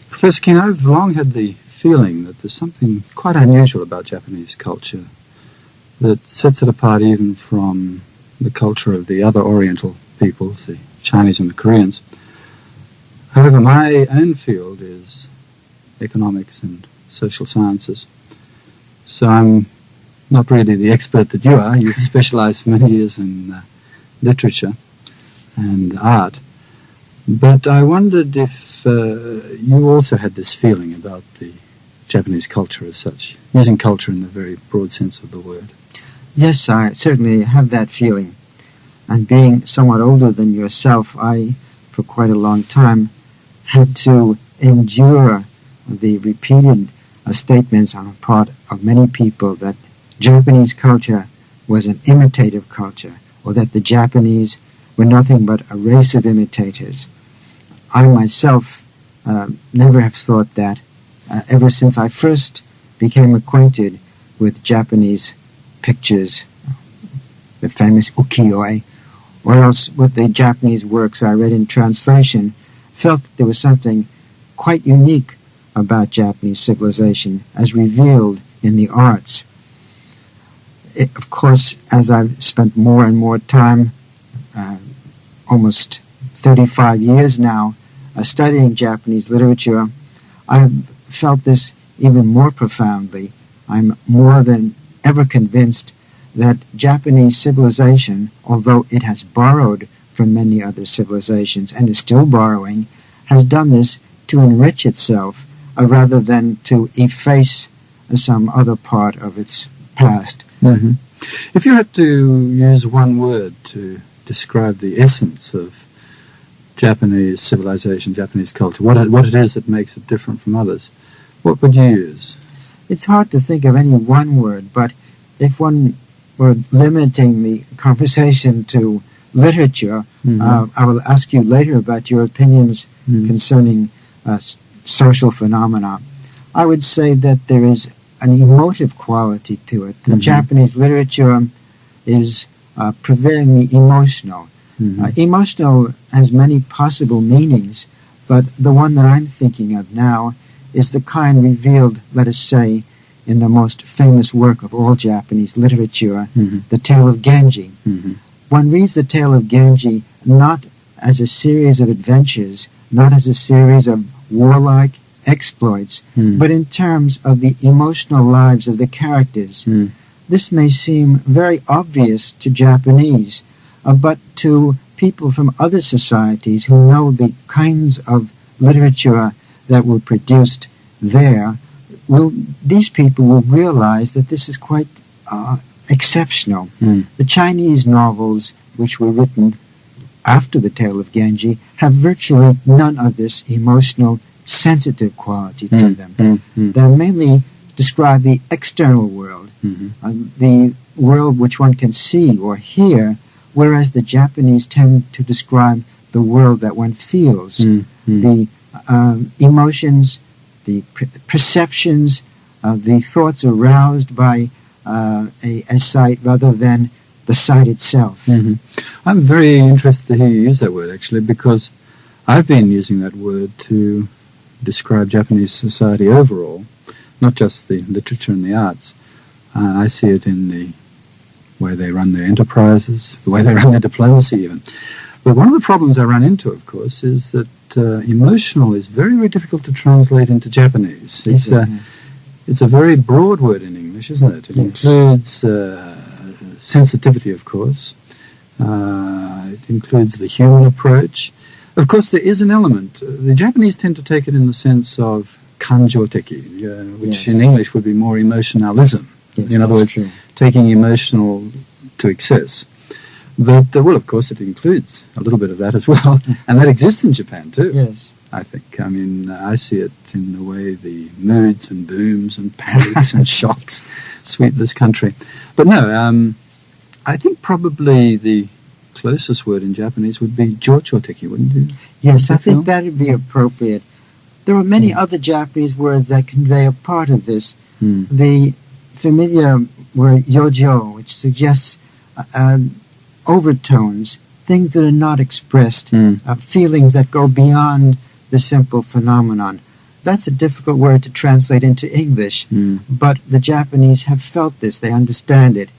Professor Keene, I've long had the feeling that there's something quite unusual about Japanese culture that sets it apart even from the culture of the other Oriental peoples, the Chinese and the Koreans. However, my own field is economics and social sciences, so I'm not really the expert that you are. You've specialized for many years in literature and art. But I wondered if you also had this feeling about the Japanese culture as such, using culture in the very broad sense of the word. Yes, I certainly have that feeling. And being somewhat older than yourself, I, for quite a long time, had to endure the repeated statements on the part of many people that Japanese culture was an imitative culture, or that the Japanese were nothing but a race of imitators. I myself never have thought that ever since I first became acquainted with Japanese pictures, the famous ukiyo-e, or else with the Japanese works I read in translation, felt that there was something quite unique about Japanese civilization as revealed in the arts. Of course, as I've spent more and more time, almost 35 years now, studying Japanese literature, I've felt this even more profoundly. I'm more than ever convinced that Japanese civilization, although it has borrowed from many other civilizations and is still borrowing, has done this to enrich itself rather than to efface some other part of its past. Mm-hmm. If you had to use one word to describe the essence of Japanese civilization, Japanese culture, what it is that makes it different from others, what would you use? It's hard to think of any one word, but if one were limiting the conversation to literature, I will ask you later about your opinions concerning social phenomena. I would say that there is an emotive quality to it. The Japanese literature is prevailingly emotional. Emotional has many possible meanings, but the one that I'm thinking of now is the kind revealed, let us say, in the most famous work of all Japanese literature, The Tale of Genji. One reads The Tale of Genji not as a series of adventures, not as a series of warlike exploits, but in terms of the emotional lives of the characters. This may seem very obvious to Japanese, but to people from other societies who know the kinds of literature that were produced there, these people will realize that this is quite exceptional. The Chinese novels, which were written after The Tale of Genji, have virtually none of this emotional, sensitive quality to them. They mainly describe the external world, the world which one can see or hear, whereas the Japanese tend to describe the world that one feels, the emotions, the perceptions, the thoughts aroused by a sight rather than the sight itself. I'm very interested to hear you use that word, actually, because I've been using that word to describe Japanese society overall, not just the literature and the arts. I see it in the way they run their enterprises, the way they run their diplomacy even. But one of the problems I run into, of course, is that emotional is very, very difficult to translate into Japanese. It's a very broad word in English, isn't it? It includes sensitivity, of course. It includes the human approach. Of course, there is an element. The Japanese tend to take it in the sense of kanjōteki, which in English would be more emotionalism. In other words, taking emotional to excess. But, well, of course, it includes a little bit of that as well. And that exists in Japan, too. Yes. I think. I mean, I see it in the way the moods and booms and panics and shocks sweep this country. But no, I think probably the closest word in Japanese would be jōchōteki, wouldn't you? Yes, I think that would be appropriate. There are many other Japanese words that convey a part of this. The familiar word yojo, which suggests overtones, things that are not expressed, feelings that go beyond the simple phenomenon. that's a difficult word to translate into English, but the Japanese have felt this. They understand it.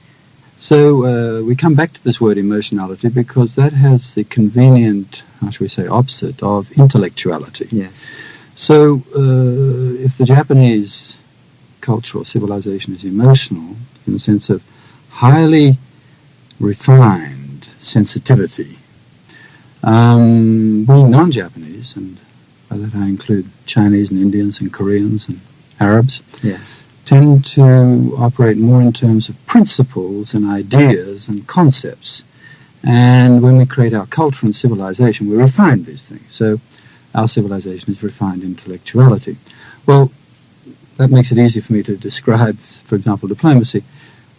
So we come back to this word emotionality because that has the convenient, how shall we say, opposite of intellectuality. Yes. So if the Japanese culture or civilization is emotional in the sense of highly refined sensitivity, we non-Japanese, and by that I include Chinese and Indians and Koreans and Arabs, yes, tend to operate more in terms of principles and ideas and concepts. And when we create our culture and civilization, we refine these things. So our civilization is refined intellectuality. Well, that makes it easy for me to describe, for example, diplomacy.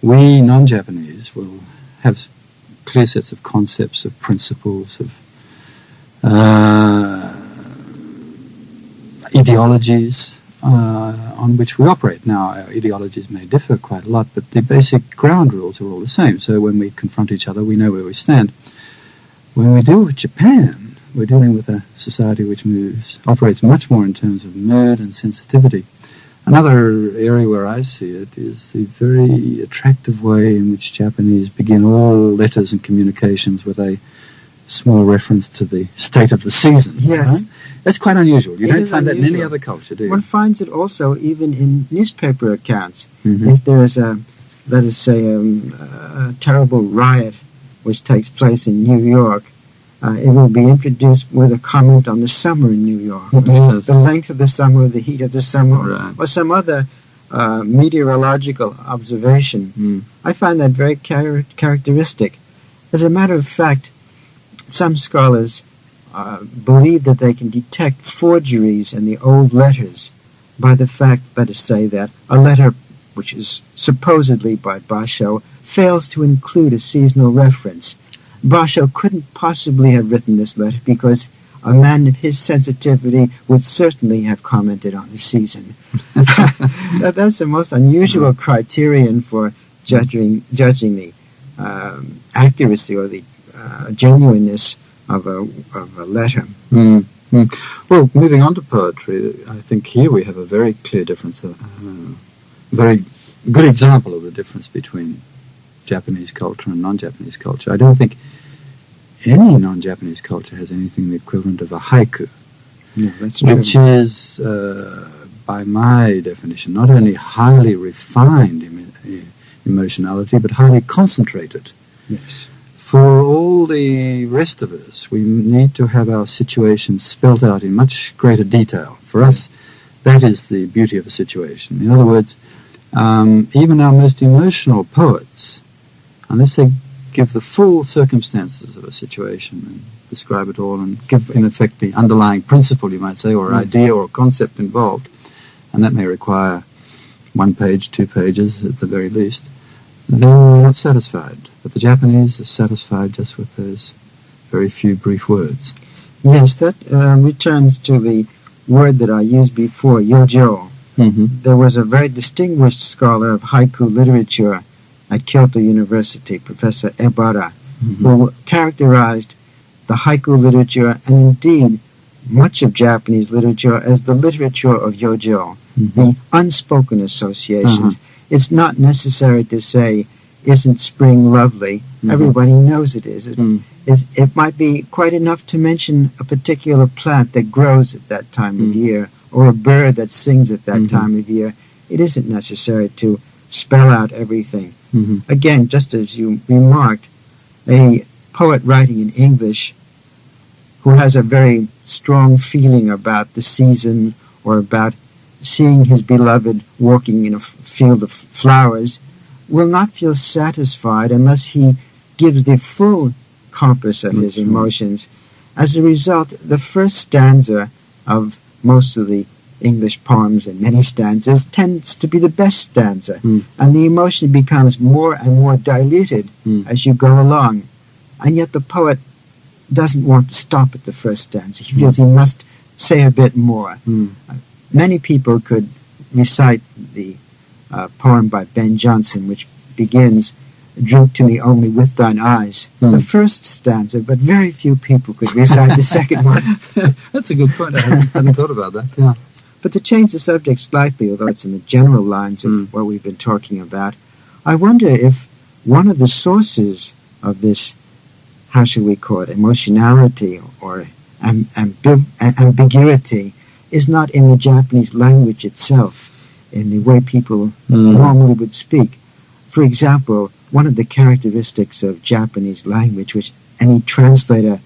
We non-Japanese will have clear sets of concepts, of principles, of ideologies on which we operate. Now, our ideologies may differ quite a lot, but the basic ground rules are all the same. So when we confront each other, we know where we stand. When we deal with Japan, we're dealing with a society which operates much more in terms of mood and sensitivity. Another area where I see it is the very attractive way in which Japanese begin all letters and communications with a small reference to the state of the season. Yes. Right? That's quite unusual. You don't find that in any other culture, do you? One finds it also even in newspaper accounts. Mm-hmm. If there is let us say, a terrible riot which takes place in New York, it will be introduced with a comment on the summer in New York. Yes. The length of the summer, the heat of the summer, Right. or some other meteorological observation. I find that very characteristic. As a matter of fact, some scholars believe that they can detect forgeries in the old letters by the fact, let us say, that a letter which is supposedly by Basho fails to include a seasonal reference. Basho couldn't possibly have written this letter because a man of his sensitivity would certainly have commented on the season. That's the most unusual criterion for judging the accuracy or the genuineness of a letter. Well, moving on to poetry, I think here we have a very clear difference, a very good example of the difference between Japanese culture and non-Japanese culture. I don't think any non-Japanese culture has anything the equivalent of a haiku, that's true. which is, by my definition, not only highly refined emotionality, but highly concentrated. Yes. For all the rest of us, we need to have our situation spelt out in much greater detail. For us, that is the beauty of a situation. In other words, even our most emotional poets, unless they give the full circumstances of a situation and describe it all and give, in effect, the underlying principle, you might say, or idea or concept involved, and that may require 1 page, 2 pages at the very least, then we're not satisfied. But the Japanese are satisfied just with those very few brief words. Yes, that returns to the word that I used before, yojo. Mm-hmm. There was a very distinguished scholar of haiku literature at Kyoto University, Professor Ebara, who characterized the haiku literature and indeed much of Japanese literature as the literature of yojo, the unspoken associations. It's not necessary to say, isn't spring lovely? Everybody knows it is. It might be quite enough to mention a particular plant that grows at that time of year or a bird that sings at that time of year. It isn't necessary to spell out everything. Again, just as you remarked, a poet writing in English who has a very strong feeling about the season or about seeing his beloved walking in a field of flowers will not feel satisfied unless he gives the full compass of his emotions. As a result, the first stanza of most of the English poems and many stanzas tends to be the best stanza, and the emotion becomes more and more diluted as you go along. And yet the poet doesn't want to stop at the first stanza. He feels he must say a bit more. Many people could recite the poem by Ben Jonson, which begins, "Drink to me only with thine eyes." The first stanza, but very few people could recite the second one. That's a good point. I hadn't thought about that. Yeah. But to change the subject slightly, although it's in the general lines of what we've been talking about, I wonder if one of the sources of this, how shall we call it, emotionality or ambiguity is not in the Japanese language itself, in the way people normally would speak. For example, one of the characteristics of Japanese language, which any translator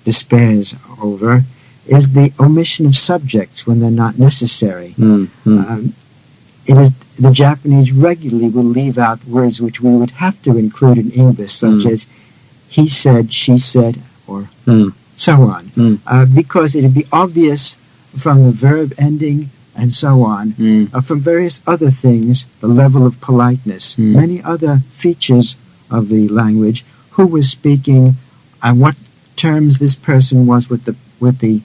despairs over, is the omission of subjects when they're not necessary. It is the Japanese regularly will leave out words which we would have to include in English, such as he said, she said, or so on, because it would be obvious from the verb ending and so on, from various other things, the level of politeness, many other features of the language, who was speaking, and what terms this person was with the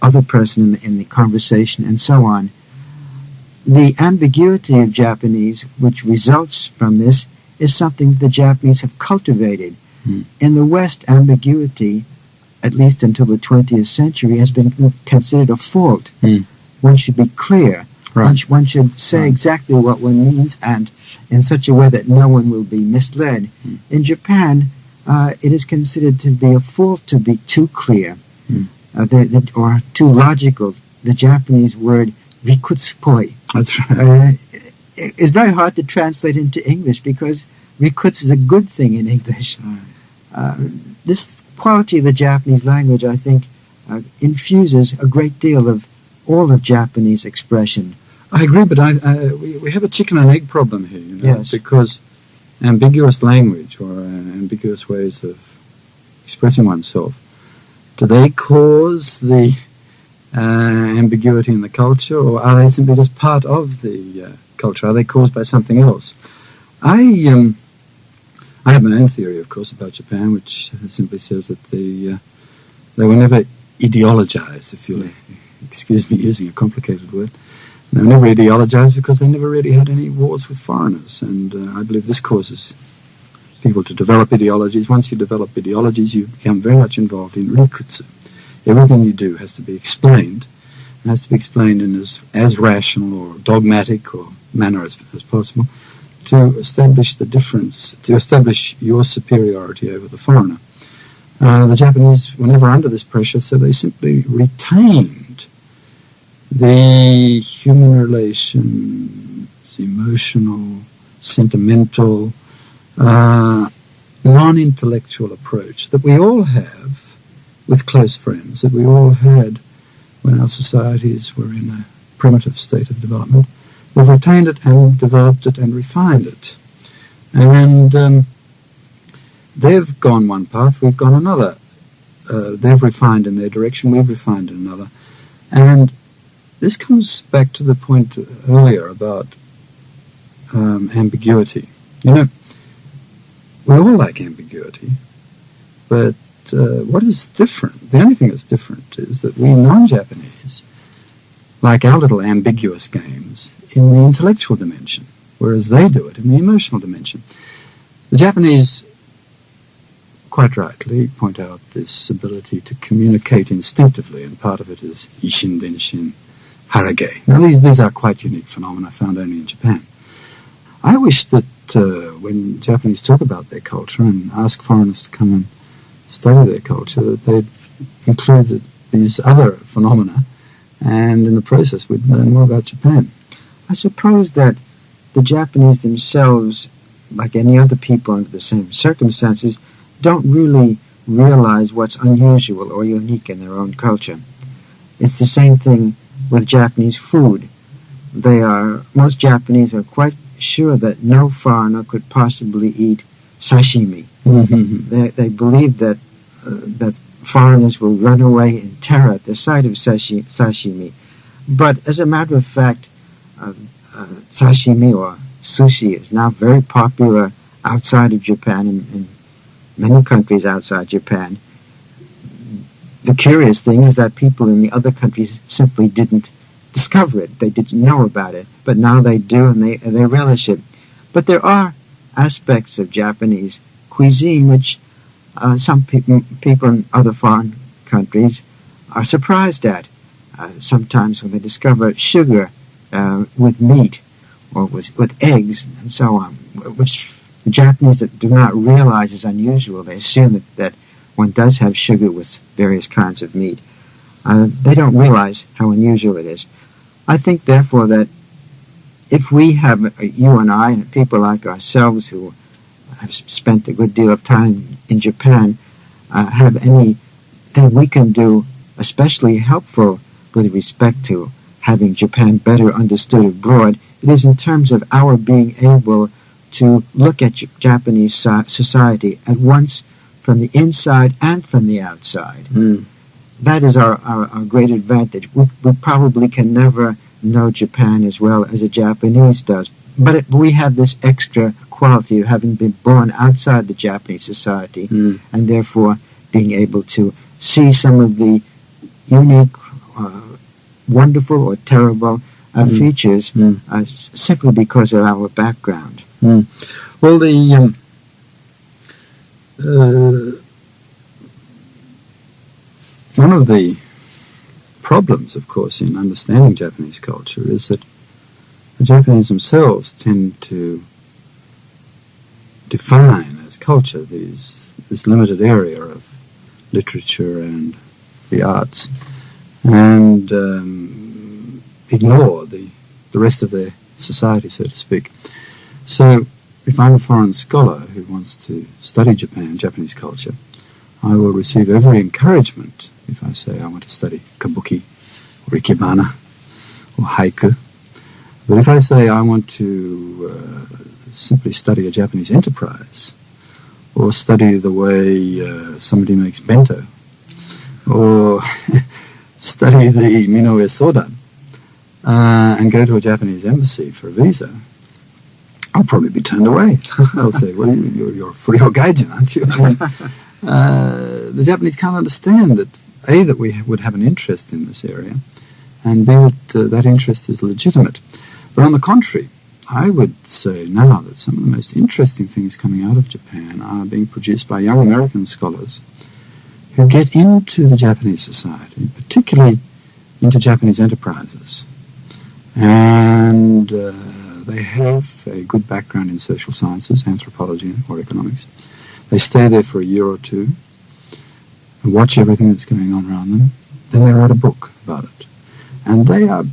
other person in the conversation, and so on. The ambiguity of Japanese, which results from this, is something the Japanese have cultivated. In the West, ambiguity, at least until the 20th century, has been considered a fault. One should be clear. Right. One should say exactly what one means, and in such a way that no one will be misled. In Japan, it is considered to be a fault to be too clear, or too logical. The Japanese word rikutsupoi. That's right. It's very hard to translate into English because rikuts is a good thing in English. This quality of the Japanese language, I think, infuses a great deal of all of Japanese expression. I agree, but we have a chicken and egg problem here, you know, Yes. because ambiguous language or ambiguous ways of expressing oneself, do they cause the ambiguity in the culture, or are they simply just part of the culture? Are they caused by something else? I have my own theory, of course, about Japan, which simply says that they were never ideologized, if you'll excuse me using a complicated word. They were never ideologized because they never really had any wars with foreigners, and I believe this causes people to develop ideologies. Once you develop ideologies, you become very much involved in rikutsu. Everything you do has to be explained, and has to be explained in as rational or dogmatic or manner as possible, to establish the difference, to establish your superiority over the foreigner. The Japanese were never under this pressure, so they simply retained the human relations, emotional, sentimental, non-intellectual approach that we all have with close friends, that we all had when our societies were in a primitive state of development. They've retained it and developed it and refined it. And they've gone one path, we've gone another. They've refined in their direction, we've refined in another. And this comes back to the point earlier about ambiguity. You know, we all like ambiguity, but what is different, the only thing that's different is that we non-Japanese like our little ambiguous games in the intellectual dimension, whereas they do it in the emotional dimension. The Japanese, quite rightly, point out this ability to communicate instinctively, and part of it is ishin, denshin, harage. Now, these are quite unique phenomena found only in Japan. I wish that when Japanese talk about their culture and ask foreigners to come and study their culture, that they'd include these other phenomena, and in the process we'd learn more about Japan. I suppose that the Japanese themselves, like any other people under the same circumstances, don't really realize what's unusual or unique in their own culture. It's the same thing with Japanese food. Most Japanese are quite sure that no foreigner could possibly eat sashimi. They believe that foreigners will run away in terror at the sight of sashimi. But as a matter of fact, sashimi or sushi is now very popular outside of Japan, in many countries outside Japan. The curious thing is that people in the other countries simply didn't discover it. They didn't know about it, but now they do, and they relish it. But there are aspects of Japanese cuisine which some people in other foreign countries are surprised at. sometimes when they discover sugar with meat or with eggs and so on, which the Japanese do not realize is unusual. They assume that one does have sugar with various kinds of meat. They don't realize how unusual it is. I think, therefore, that if we have, you and I, and people like ourselves who have spent a good deal of time in Japan, have anything we can do especially helpful with respect to having Japan better understood abroad, it is in terms of our being able to look at Japanese society at once from the inside and from the outside. That is our great advantage. We probably can never know Japan as well as a Japanese does, but we have this extra quality of having been born outside the Japanese society and therefore being able to see some of the unique, wonderful or terrible features simply because of our background. Well, one of the problems, of course, in understanding Japanese culture is that the Japanese themselves tend to define as culture this limited area of literature and the arts, and ignore the rest of their society, so to speak. So if I'm a foreign scholar who wants to study Japanese culture, I will receive every encouragement if I say I want to study kabuki or ikebana or haiku. But if I say I want to simply study a Japanese enterprise or study the way somebody makes bento or study the Minoue Sodan and go to a Japanese embassy for a visa, I'll probably be turned away. They'll say, well, you're a Furyo Gaijin, aren't you? I mean, the Japanese can't understand that, A, that we would have an interest in this area, and B, that that interest is legitimate. But on the contrary, I would say now that some of the most interesting things coming out of Japan are being produced by young American scholars who get into the Japanese society, particularly into Japanese enterprises. And they have a good background in social sciences, anthropology or economics. They stay there for a year or two and watch everything that's going on around them. Then they write a book about it. And they are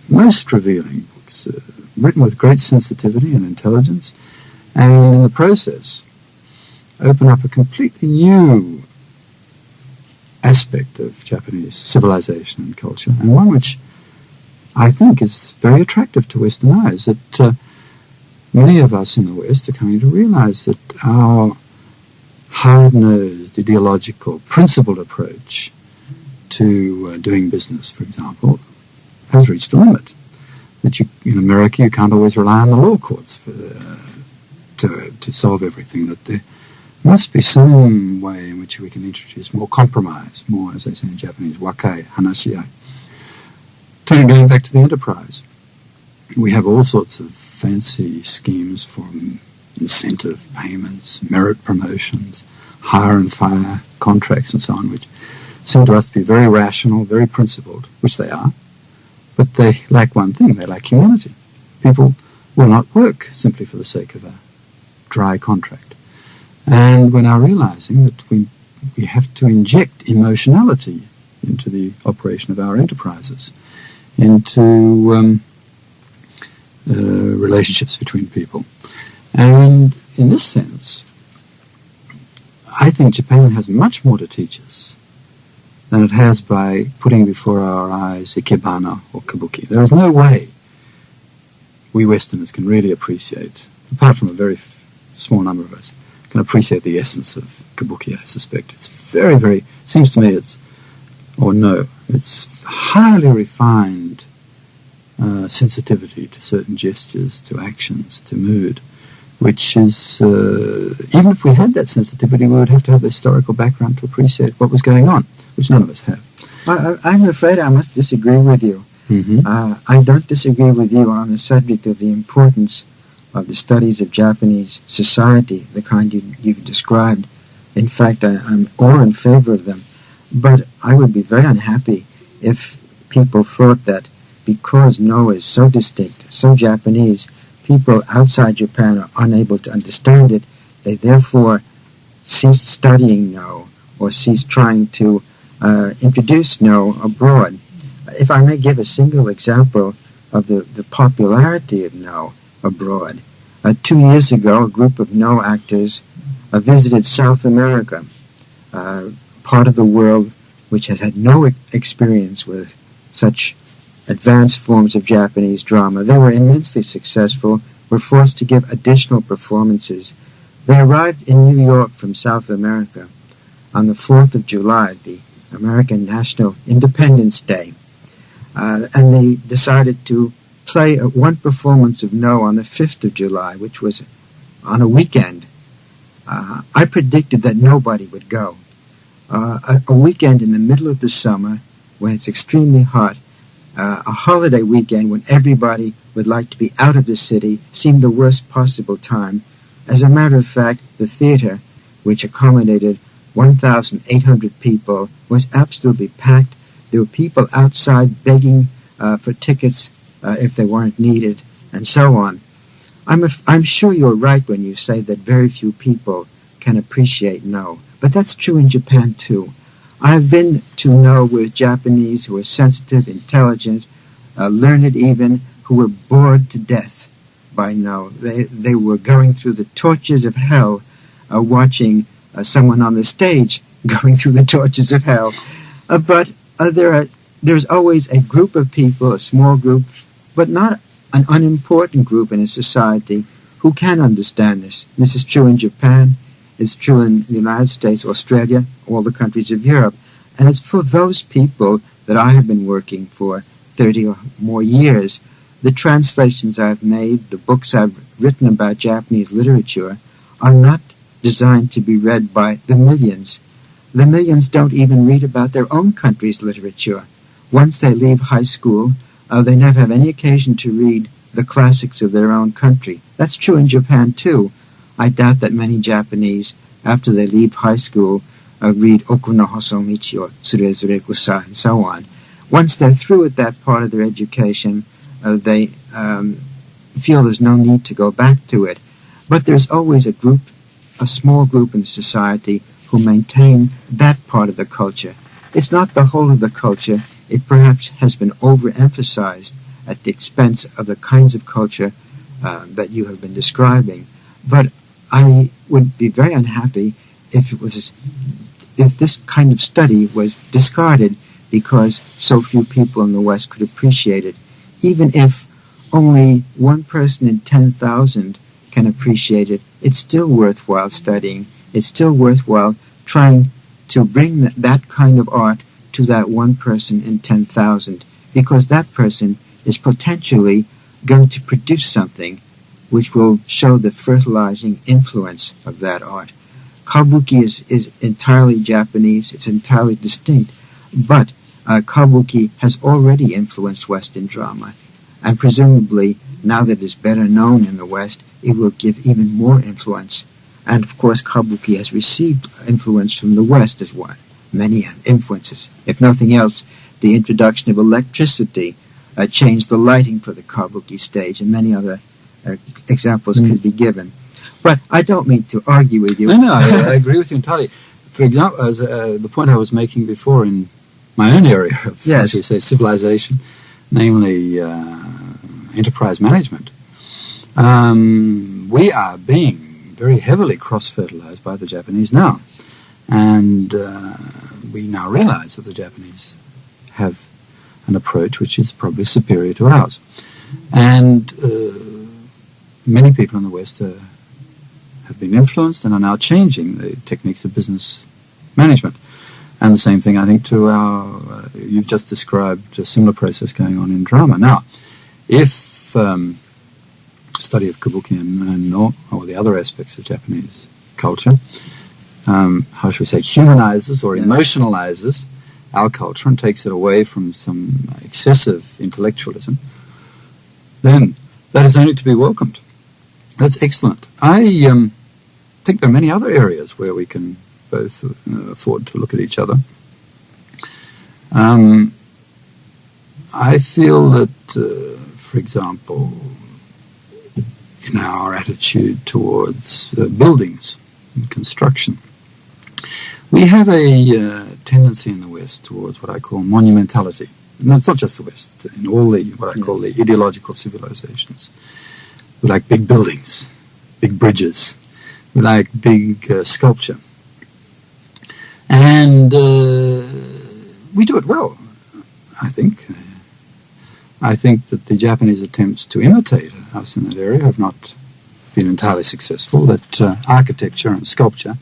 most revealing books, written with great sensitivity and intelligence, and in the process open up a completely new aspect of Japanese civilization and culture, and one which I think is very attractive to Western eyes, that many of us in the West are coming to realize that our hard-nosed, ideological, principled approach to doing business, for example, has reached a limit. That in America you can't always rely on the law courts to solve everything, that there must be some way in which we can introduce more compromise, more, as they say in Japanese, wakai, hanashiai. Going back to the enterprise, we have all sorts of fancy schemes for incentive payments, merit promotions, hire and fire contracts and so on, which seem to us to be very rational, very principled, which they are, but they lack one thing, they lack humanity. People will not work simply for the sake of a dry contract. And we're now realizing that we have to inject emotionality into the operation of our enterprises, into relationships between people. And in this sense, I think Japan has much more to teach us than it has by putting before our eyes ikebana or kabuki. There is no way we Westerners can really appreciate, apart from a very small number of us, can appreciate the essence of kabuki, I suspect. It's very, very, seems to me it's highly refined sensitivity to certain gestures, to actions, to mood, which is, even if we had that sensitivity, we would have to have the historical background to appreciate what was going on, which none of us have. I'm afraid I must disagree with you. I don't disagree with you on the subject of the importance of the studies of Japanese society, the kind you've described. In fact, I'm all in favor of them. But I would be very unhappy if people thought that because No is so distinct, so Japanese, people outside Japan are unable to understand it, they therefore cease studying No or cease trying to introduce No abroad. If I may give a single example of the popularity of No abroad. 2 years ago, a group of No actors visited South America, part of the world which has had no experience with such advanced forms of Japanese drama. They were immensely successful, were forced to give additional performances. They arrived in New York from South America on the 4th of July, the American National Independence Day, and they decided to play one performance of No on the 5th of July, which was on a weekend. I predicted that nobody would go. A weekend in the middle of the summer when it's extremely hot, a holiday weekend when everybody would like to be out of the city, seemed the worst possible time. As a matter of fact, the theater, which accommodated 1,800 people, was absolutely packed. There were people outside begging for tickets if they weren't needed, and so on. I'm sure you're right when you say that very few people can appreciate No, but that's true in Japan too. I've been to No with Japanese who were sensitive, intelligent, learned even, who were bored to death by No. They were going through the tortures of hell watching someone on the stage going through the tortures of hell. But there's always a group of people, a small group, but not an unimportant group in a society who can understand this. This is true in Japan. It's true in the United States, Australia, all the countries of Europe. And it's for those people that I have been working for 30 or more years. The translations I've made, the books I've written about Japanese literature, are not designed to be read by the millions. The millions don't even read about their own country's literature. Once they leave high school, they never have any occasion to read the classics of their own country. That's true in Japan, too. I doubt that many Japanese, after they leave high school, read Oku no Hosomichi or Tsurezure Gusai and so on. Once they're through with that part of their education, they feel there's no need to go back to it. But there's always a small group in society who maintain that part of the culture. It's not the whole of the culture. It perhaps has been overemphasized at the expense of the kinds of culture that you have been describing. But I would be very unhappy if this kind of study was discarded because so few people in the West could appreciate it. Even if only one person in 10,000 can appreciate it, it's still worthwhile studying. It's still worthwhile trying to bring that kind of art to that one person in 10,000, because that person is potentially going to produce something which will show the fertilizing influence of that art. Kabuki is entirely Japanese, it's entirely distinct, but Kabuki has already influenced Western drama, and presumably, now that it's better known in the West, it will give even more influence. And of course, Kabuki has received influence from the West as well. Many influences. If nothing else, the introduction of electricity changed the lighting for the Kabuki stage, and many other examples could be given. But I don't mean to argue with you. No, I agree with you entirely. For example, as the point I was making before in my own area of, yes, as you say, civilization, namely enterprise management, we are being very heavily cross-fertilized by the Japanese now. And we now realize that the Japanese have an approach which is probably superior to ours. And many people in the West have been influenced and are now changing the techniques of business management. And the same thing, I think, to you've just described a similar process going on in drama. Now, if study of Kabuki and No, or the other aspects of Japanese culture, how should we say, humanizes or emotionalizes our culture and takes it away from some excessive intellectualism, then that is only to be welcomed. That's excellent. I think there are many other areas where we can both afford to look at each other. I feel that, for example, in our attitude towards buildings and construction, we have a tendency in the West towards what I call monumentality. No, it's not just the West. In all the what I call the ideological civilizations, we like big buildings, big bridges. We like big sculpture. And we do it well, I think. I think that the Japanese attempts to imitate us in that area have not been entirely successful, that architecture and sculpture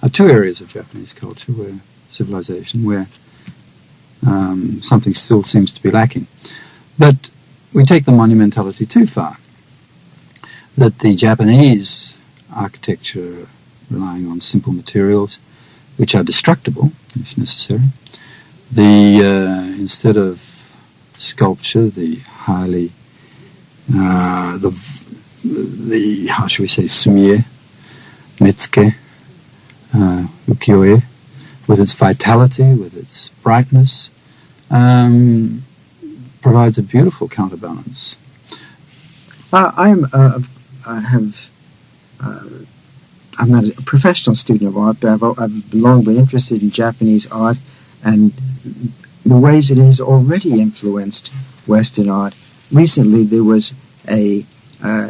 are two areas of Japanese culture, where civilization, where something still seems to be lacking. But we take the monumentality too far, that the Japanese architecture relying on simple materials, which are destructible if necessary, instead of sculpture, the highly the how should we say, sumie, metsuke, ukiyo-e, with its vitality, with its brightness, provides a beautiful counterbalance. I'm not a professional student of art, but I've long been interested in Japanese art and the ways it has already influenced Western art. Recently, there was a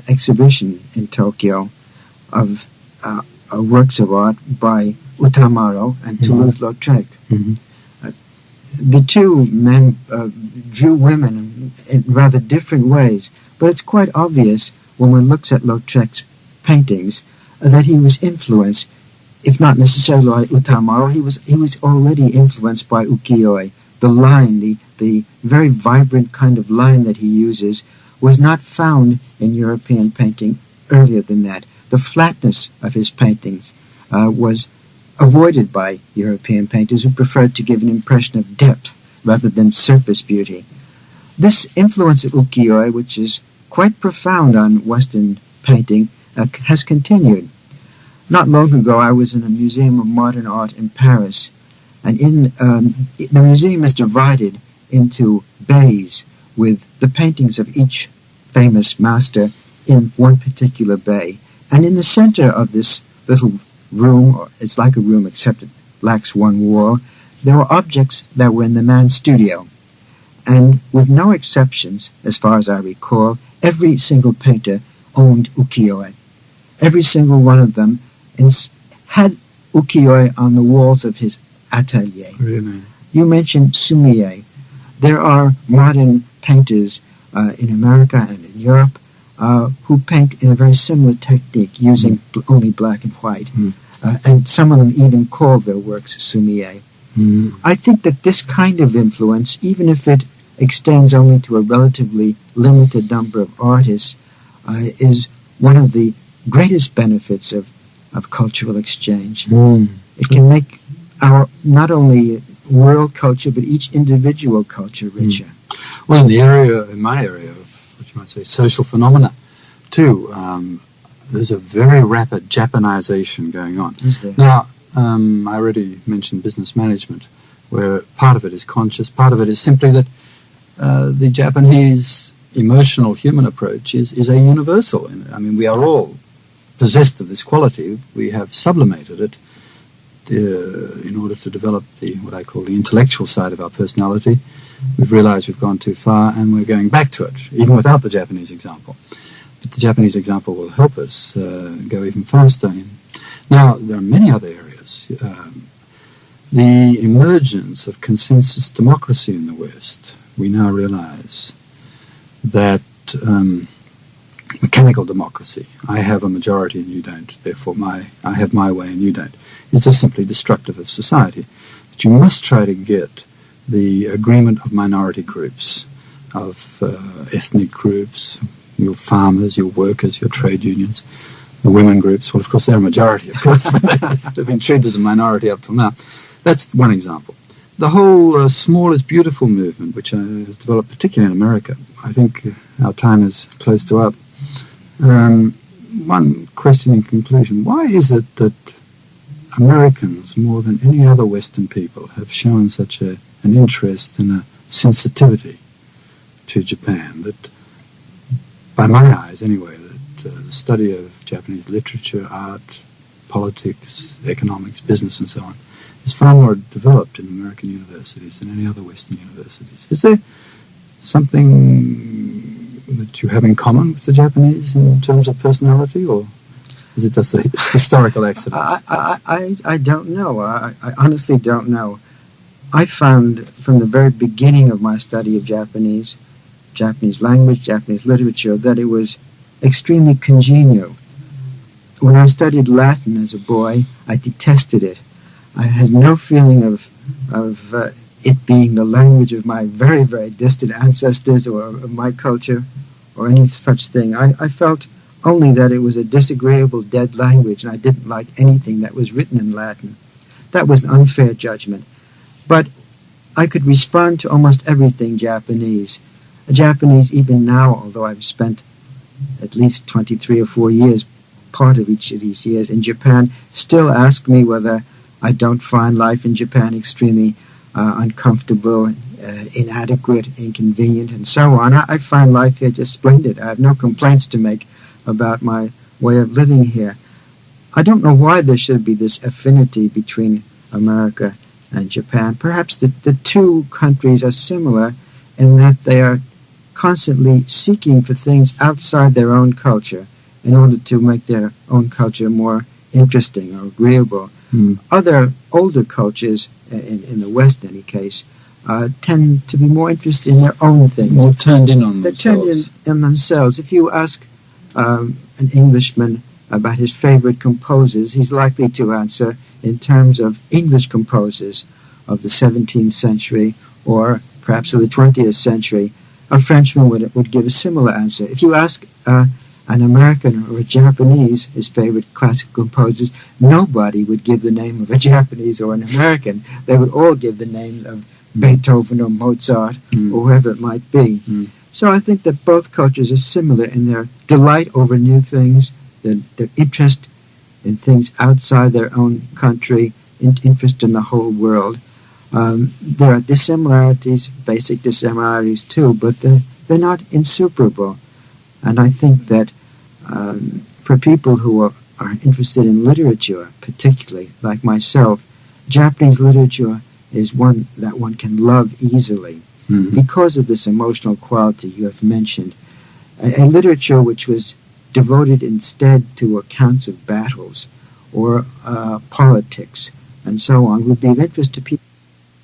exhibition in Tokyo of works of art by Utamaro and Toulouse-Lautrec. The two men drew women in rather different ways, but it's quite obvious when one looks at Lautrec's paintings that he was influenced, if not necessarily by Utamaro, he was already influenced by ukiyo-e. The line, the very vibrant kind of line that he uses, was not found in European painting earlier than that. The flatness of his paintings was avoided by European painters who preferred to give an impression of depth rather than surface beauty. This influence of ukiyo-e, which is quite profound on Western painting, has continued. Not long ago, I was in a Museum of Modern Art in Paris, and the museum is divided into bays with the paintings of each famous master in one particular bay. And in the center of this little room, or it's like a room except it lacks one wall, there were objects that were in the man's studio. And with no exceptions, as far as I recall, every single painter owned ukiyo-e. Every single one of them had ukiyo-e on the walls of his atelier. Really? You mentioned sumie. There are modern painters in America and in Europe who paint in a very similar technique, using only black and white. And some of them even call their works sumie. I think that this kind of influence, even if it extends only to a relatively limited number of artists, is one of the greatest benefits of cultural exchange. It can make our not only world culture but each individual culture richer. Well, in my area of what you might say social phenomena, too, there's a very rapid Japanization going on. Is there? Now, I already mentioned business management, where part of it is conscious, part of it is simply that the Japanese emotional human approach is a universal. I mean, we are all possessed of this quality. We have sublimated it in order to develop what I call the intellectual side of our personality. We've realized we've gone too far and we're going back to it, even without the Japanese example. But the Japanese example will help us go even faster. Now, there are many other areas. The emergence of consensus democracy in the West, we now realize that mechanical democracy, I have a majority and you don't, therefore I have my way and you don't, is just simply destructive of society. But you must try to get the agreement of minority groups, of ethnic groups, your farmers, your workers, your trade unions, the women groups. Well, of course, they're a majority, of course, but they've been treated as a minority up till now. That's one example. The whole small is beautiful movement, which has developed particularly in America. I think our time is close to up. One question in conclusion, why is it that Americans, more than any other Western people, have shown such an interest and a sensitivity to Japan that, by my eyes anyway, that the study of Japanese literature, art, politics, economics, business, and so on is far more developed in American universities than any other Western universities. Is there something that you have in common with the Japanese in terms of personality, or is it just a historical accident? I don't know. I honestly don't know. I found from the very beginning of my study of Japanese language, Japanese literature, that it was extremely congenial. When I studied Latin as a boy, I detested it. I had no feeling of it being the language of my very, very distant ancestors or of my culture or any such thing. I felt only that it was a disagreeable, dead language, and I didn't like anything that was written in Latin. That was an unfair judgment. But I could respond to almost everything Japanese. Japanese, even now, although I've spent at least 23 or 4 years, part of each of these years in Japan, still ask me whether I don't find life in Japan extremely uncomfortable, inadequate, inconvenient, and so on. I find life here just splendid. I have no complaints to make about my way of living here. I don't know why there should be this affinity between America and Japan. Perhaps the two countries are similar in that they are constantly seeking for things outside their own culture in order to make their own culture more interesting or agreeable. Other older cultures, in the West in any case, tend to be more interested in their own things. More turned in on themselves. They're turned in themselves. If you ask an Englishman about his favorite composers, he's likely to answer in terms of English composers of the 17th century or perhaps of the 20th century. A Frenchman would give a similar answer. If you ask an American or a Japanese his favorite classical composers, nobody would give the name of a Japanese or an American. They would all give the names of Beethoven or Mozart or whoever it might be. So I think that both cultures are similar in their delight over new things, their interest in things outside their own country, interest in the whole world. There are dissimilarities, basic dissimilarities too, but they're not insuperable. And I think that for people who are interested in literature, particularly like myself, Japanese literature is one that one can love easily because of this emotional quality you have mentioned. A literature which was devoted instead to accounts of battles or politics and so on would be of interest to people.